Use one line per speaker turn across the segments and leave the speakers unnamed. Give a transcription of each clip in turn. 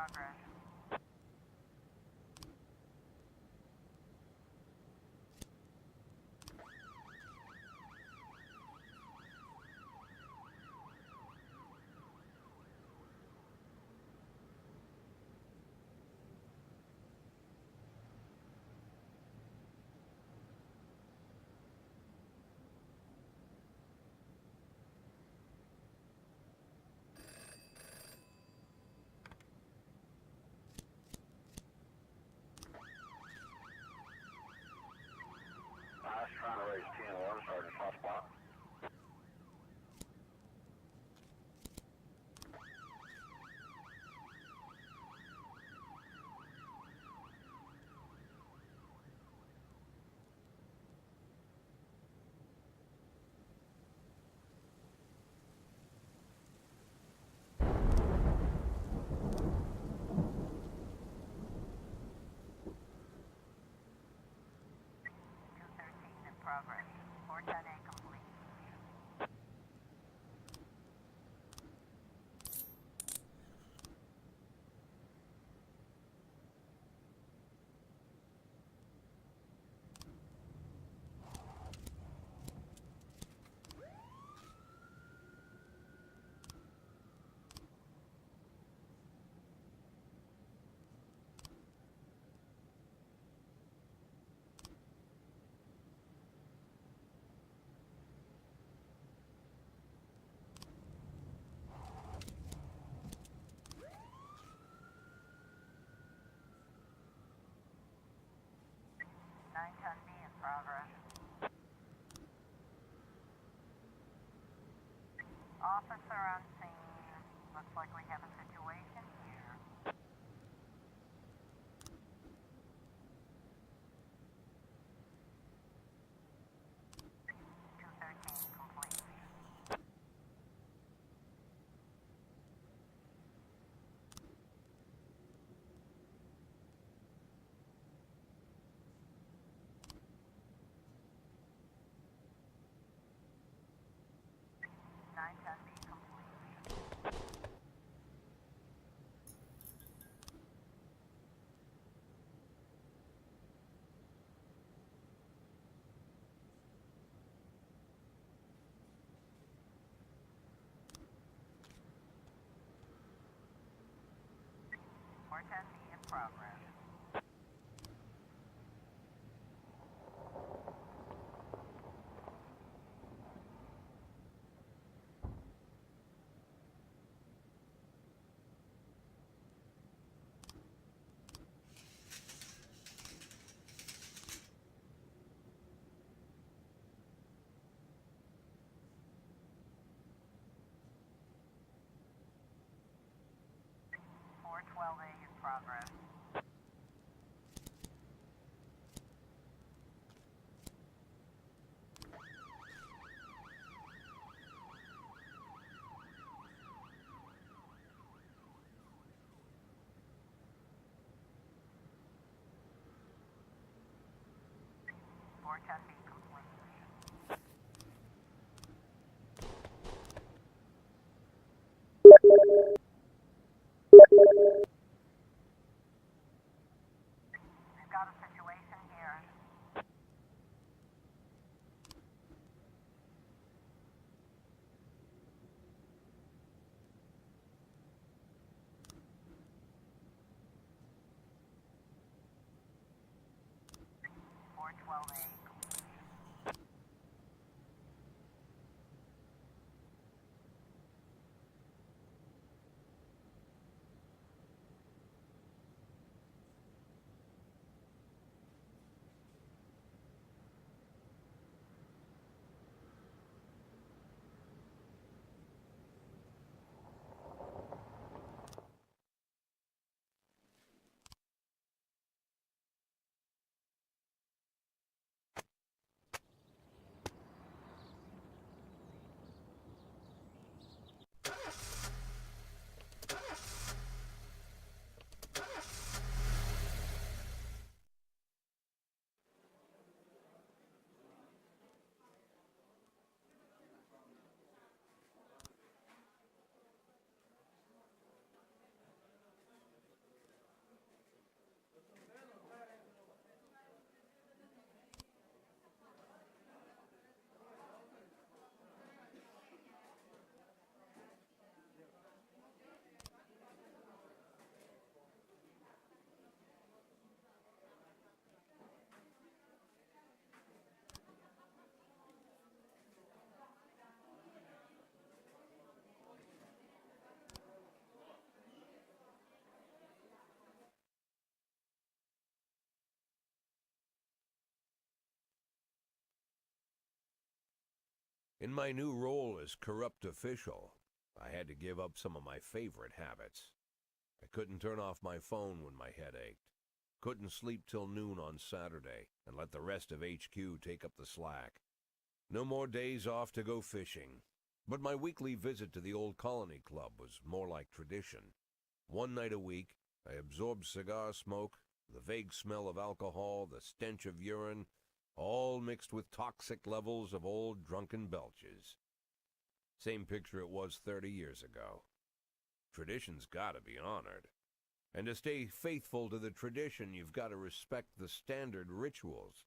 progress.
Trying to raise 10-1, starting to hot spot.
Progress. 410A complete. B in progress. Officer on scene. Looks like we have a situation here. Complete. B complete. B in progress. A in progress. B complete. We've got a situation here. A.
In my new role as corrupt official, I had to give up some of my favorite habits. I couldn't turn off my phone when my head ached. Couldn't sleep till noon on Saturday and let the rest of HQ take up the slack. No more days off to go fishing. But my weekly visit to the old colony club was more like tradition. One night a week, I absorbed cigar smoke, the vague smell of alcohol, the stench of urine, all mixed with toxic levels of old drunken belches. Same picture it was 30 years ago. Tradition's gotta be honored. And to stay faithful to the tradition, you've got to respect the standard rituals.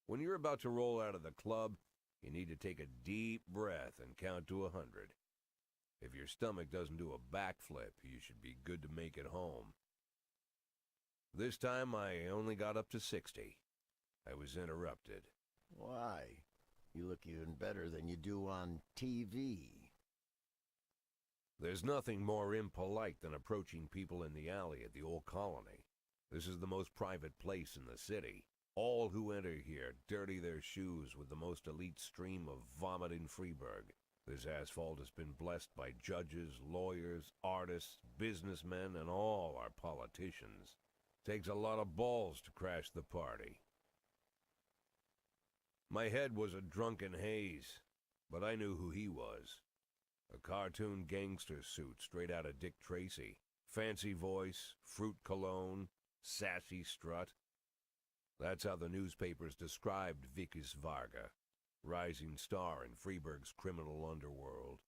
When you're about to roll out of the club, you need to take a deep breath and count to 100. If your stomach doesn't do a backflip, you should be good to make it home. This time I only got up to 60. I was interrupted.
Why? You look even better than you do on TV.
There's nothing more impolite than approaching people in the alley at the old colony. This is the most private place in the city. All who enter here dirty their shoes with the most elite stream of vomit in Freeburg. This asphalt has been blessed by judges, lawyers, artists, businessmen, and all our politicians. Takes a lot of balls to crash the party. My head was a drunken haze, but I knew who he was. A cartoon gangster suit straight out of Dick Tracy. Fancy voice, fruit cologne, sassy strut. That's how the newspapers described Vikas Varga, rising star in Freeburg's criminal underworld.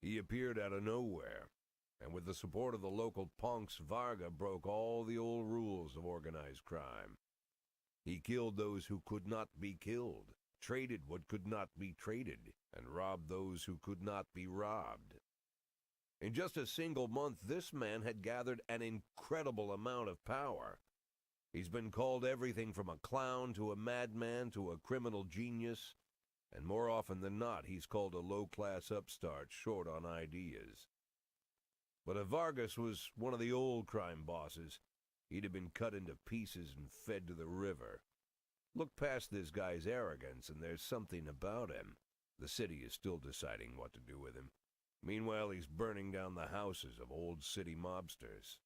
He appeared out of nowhere, and with the support of the local punks, Varga broke all the old rules of organized crime. He killed those who could not be killed, traded what could not be traded, and robbed those who could not be robbed. In just a single month, this man had gathered an incredible amount of power. He's been called everything from a clown to a madman to a criminal genius, and more often than not, he's called a low-class upstart short on ideas. But if Vargas was one of the old crime bosses, he'd have been cut into pieces and fed to the river. Look past this guy's arrogance, and there's something about him. The city is still deciding what to do with him. Meanwhile, he's burning down the houses of old city mobsters.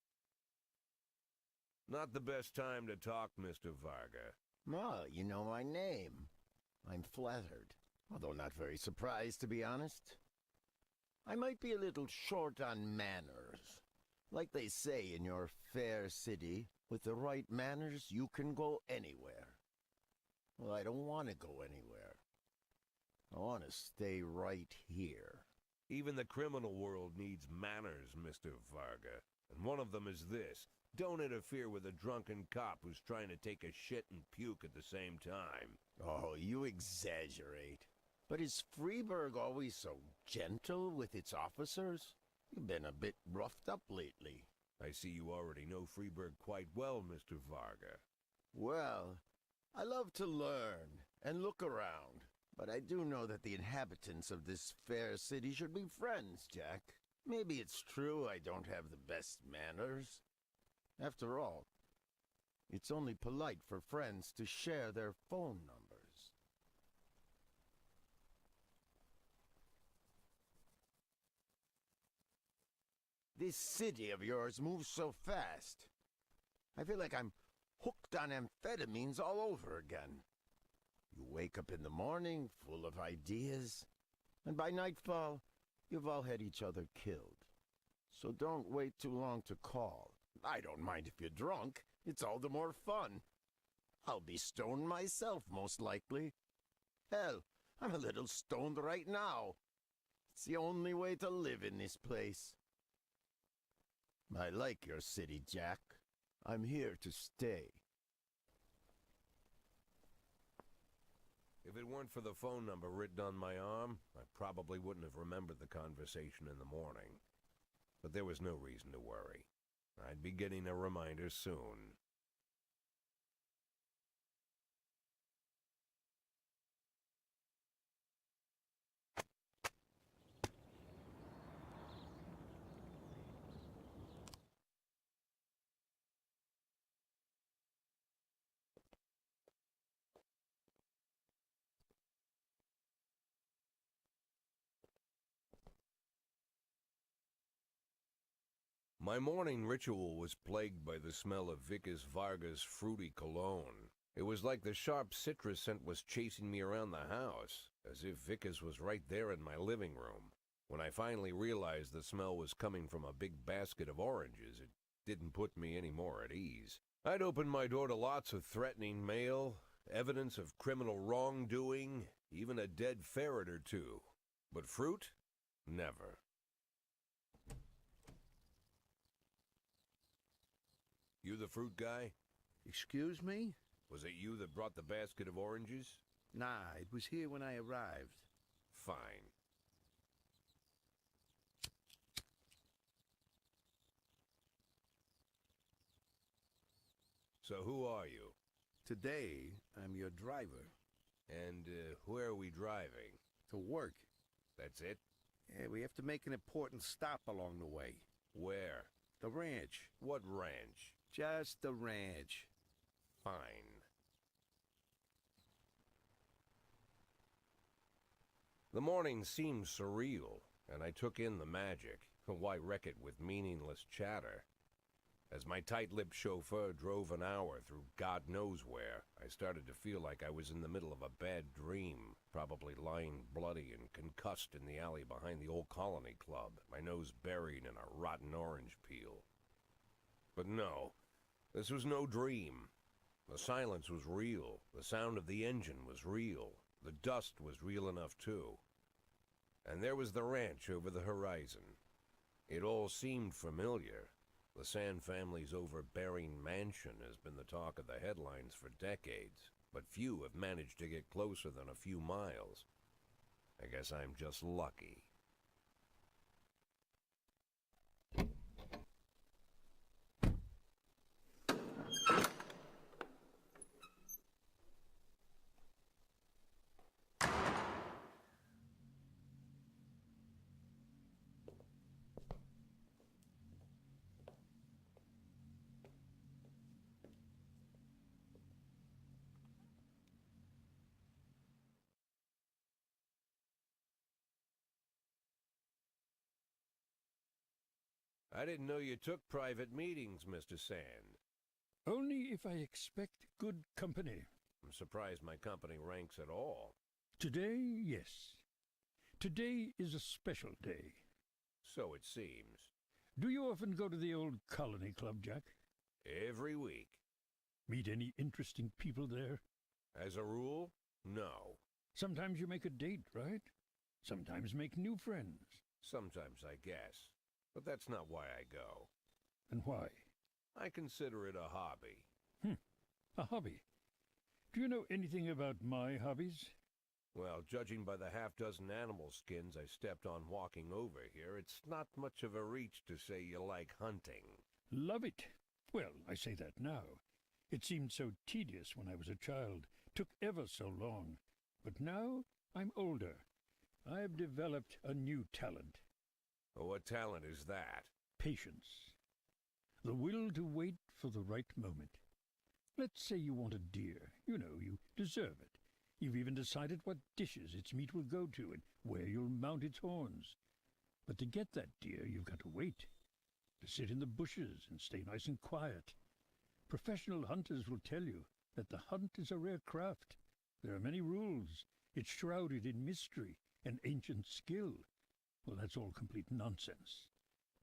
Not the best time to talk, Mr. Varga.
Well, you know my name. I'm flattered, although not very surprised, to be honest. I might be a little short on manners. Like they say in your fair city, with the right manners, you can go anywhere. Well, I don't want to go anywhere. I want to stay right here.
Even the criminal world needs manners, Mr. Varga. And one of them is this. Don't interfere with a drunken cop who's trying to take a shit and puke at the same time.
Oh, you exaggerate. But is Freeburg always so gentle with its officers? You've been a bit roughed up lately.
I see you already know Freeburg quite well, Mr. Varga.
Well, I love to learn and look around. But I do know that the inhabitants of this fair city should be friends, Jack. Maybe it's true I don't have the best manners. After all, it's only polite for friends to share their phone numbers. This city of yours moves so fast. I feel like I'm hooked on amphetamines all over again. You wake up in the morning full of ideas, and by nightfall, you've all had each other killed. So don't wait too long to call. I don't mind if you're drunk. It's all the more fun. I'll be stoned myself, most likely. Hell, I'm a little stoned right now. It's the only way to live in this place. I like your city, Jack. I'm here to stay.
If it weren't for the phone number written on my arm, I probably wouldn't have remembered the conversation in the morning. But there was no reason to worry. I'd be getting a reminder soon. My morning ritual was plagued by the smell of Varga's fruity cologne. It was like the sharp citrus scent was chasing me around the house, as if Vickers was right there in my living room. When I finally realized the smell was coming from a big basket of oranges, it didn't put me any more at ease. I'd opened my door to lots of threatening mail, evidence of criminal wrongdoing, even a dead ferret or two. But fruit? Never. You the fruit guy?
Excuse me?
Was it you that brought the basket of oranges?
Nah, it was here when I arrived.
Fine. So who are you?
Today, I'm your driver.
And where are we driving?
To work.
That's it?
Yeah, we have to make an important stop along the way.
Where?
The ranch.
What ranch?
Just the ranch.
Fine. The morning seemed surreal, and I took in the magic. Why wreck it with meaningless chatter? As my tight-lipped chauffeur drove an hour through God knows where, I started to feel like I was in the middle of a bad dream, probably lying bloody and concussed in the alley behind the old Colony Club, my nose buried in a rotten orange peel. But no, this was no dream. The silence was real, the sound of the engine was real, the dust was real enough too. And there was the ranch over the horizon. It all seemed familiar. The Sand family's overbearing mansion has been the talk of the headlines for decades, but few have managed to get closer than a few miles. I guess I'm just lucky. I didn't know you took private meetings, Mr. Sand.
Only if I expect good company.
I'm surprised my company ranks at all.
Today, yes. Today is a special day.
So it seems.
Do you often go to the old Colony Club, Jack?
Every week.
Meet any interesting people there?
As a rule, no.
Sometimes you make a date, right? Sometimes make new friends.
Sometimes, I guess. But that's not why I go.
And why?
I consider it a hobby.
A hobby. Do you know anything about my hobbies?
Well, judging by the half-dozen animal skins I stepped on walking over here, it's not much of a reach to say you like hunting.
Love it. Well, I say that now. It seemed so tedious when I was a child. Took ever so long. But now I'm older. I've developed a new talent.
What talent is that?
Patience. The will to wait for the right moment. Let's say you want a deer. You know, you deserve it. You've even decided what dishes its meat will go to and where you'll mount its horns. But to get that deer, you've got to wait. To sit in the bushes and stay nice and quiet. Professional hunters will tell you that the hunt is a rare craft. There are many rules. It's shrouded in mystery and ancient skill. Well, that's all complete nonsense.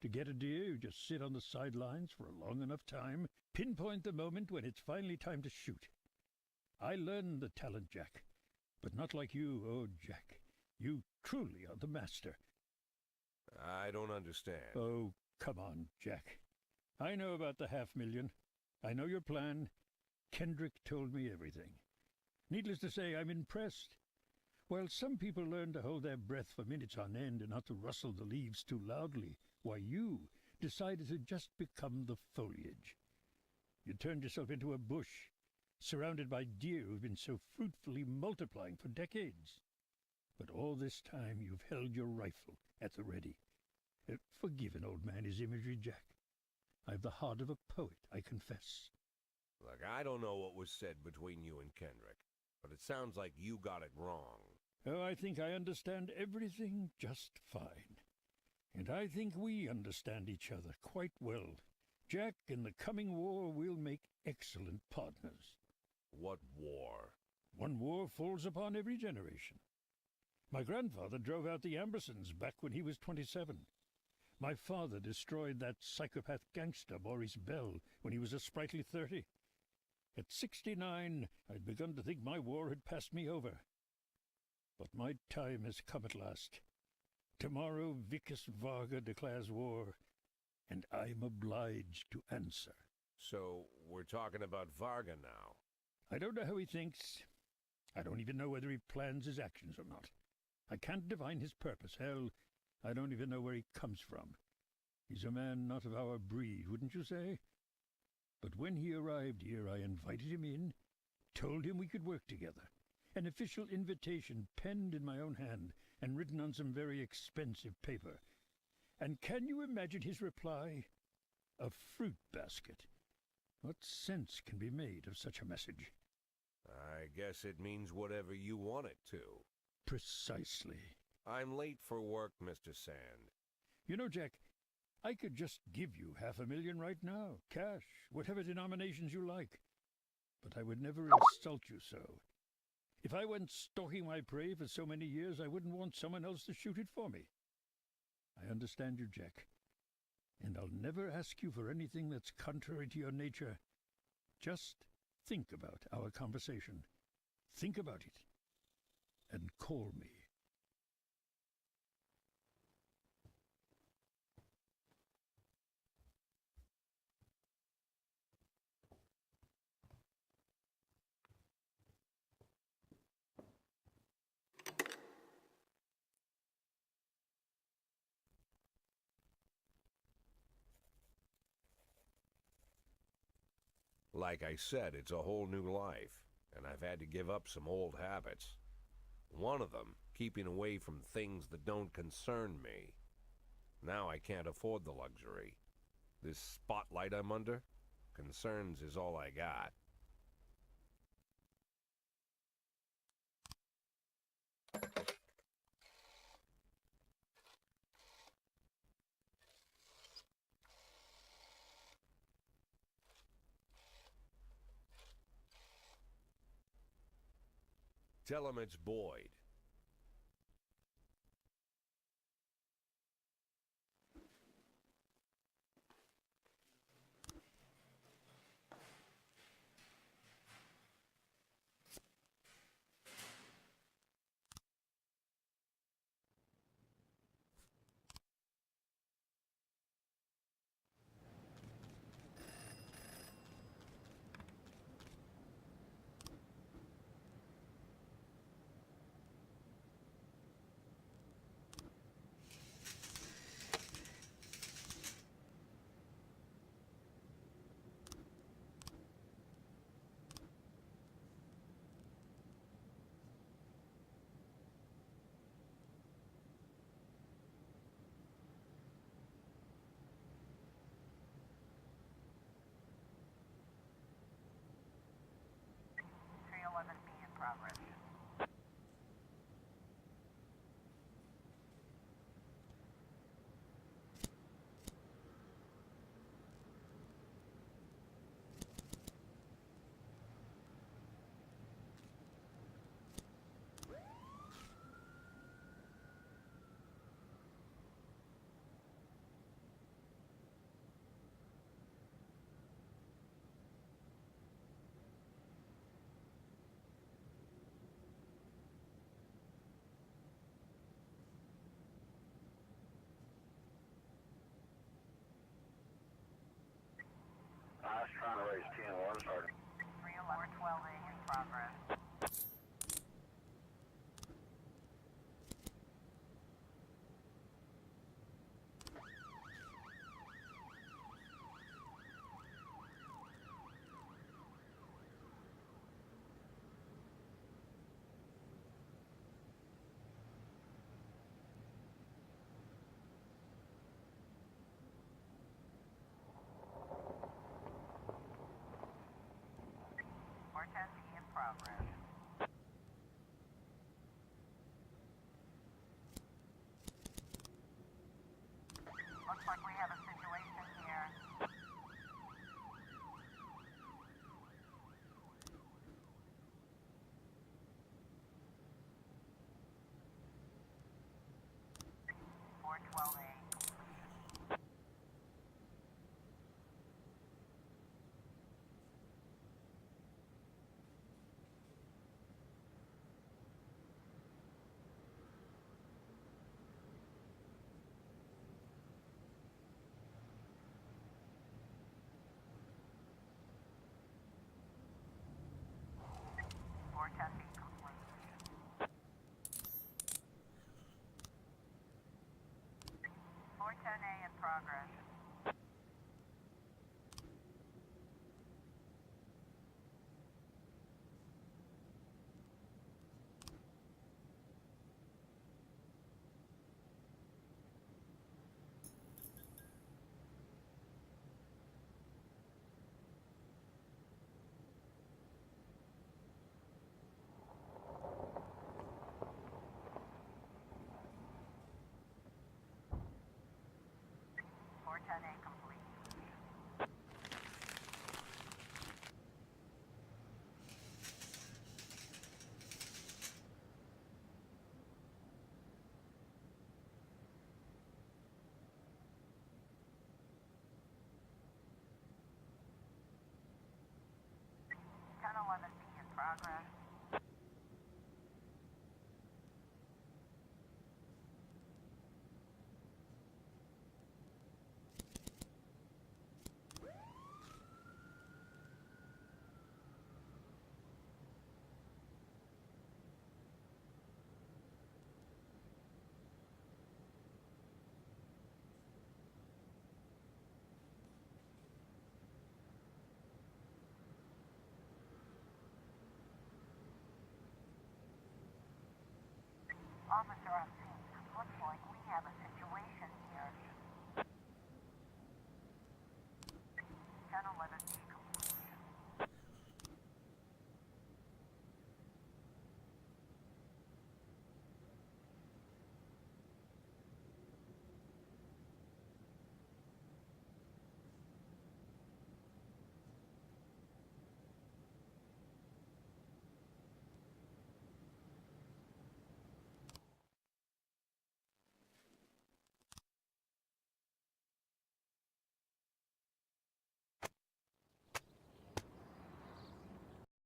To get a deer, you just sit on the sidelines for a long enough time, pinpoint the moment when it's finally time to shoot. I learned the talent, Jack, but not like you, oh, Jack. You truly are the master.
I don't understand.
Oh, come on, Jack. I know about the 500,000. I know your plan. Kendrick told me everything. Needless to say, I'm impressed. While some people learn to hold their breath for minutes on end and not to rustle the leaves too loudly, why you decided to just become the foliage. You turned yourself into a bush, surrounded by deer who've been so fruitfully multiplying for decades. But all this time you've held your rifle at the ready. Forgive an old man his imagery, Jack. I've the heart of a poet, I confess.
Look, I don't know what was said between you and Kendrick, but it sounds like you got it wrong.
Oh, I think I understand everything just fine. And I think we understand each other quite well. Jack, in the coming war, we'll make excellent partners.
What war?
One war falls upon every generation. My grandfather drove out the Ambersons back when he was 27. My father destroyed that psychopath gangster Maurice Bell when he was a sprightly 30. At 69, I'd begun to think my war had passed me over. But my time has come at last. Tomorrow Vicus Varga declares war, and I'm obliged to answer.
So, we're talking about Varga now.
I don't know how he thinks. I don't even know whether he plans his actions or not. I can't divine his purpose. Hell, I don't even know where he comes from. He's a man not of our breed, wouldn't you say? But when he arrived here, I invited him in, told him we could work together. An official invitation penned in my own hand and written on some very expensive paper. And can you imagine his reply? A fruit basket. What sense can be made of such a message?
I guess it means whatever you want it to.
Precisely.
I'm late for work, Mr. Sand.
You know, Jack, I could just give you $500,000 right now, cash, whatever denominations you like. But I would never insult you so. If I went stalking my prey for so many years, I wouldn't want someone else to shoot it for me. I understand you, Jack, and I'll never ask you for anything that's contrary to your nature. Just think about our conversation. Think about it, and call me.
Like I said, it's a whole new life, and I've had to give up some old habits. One of them, keeping away from things that don't concern me. Now I can't afford the luxury. This spotlight I'm under, concerns is all I got. Tell him it's Boyd.
in progress.
I was trying to raise 10-1, Sergeant.
311-12A in progress. in progress. Officer on scene. Looks like we have a situation here.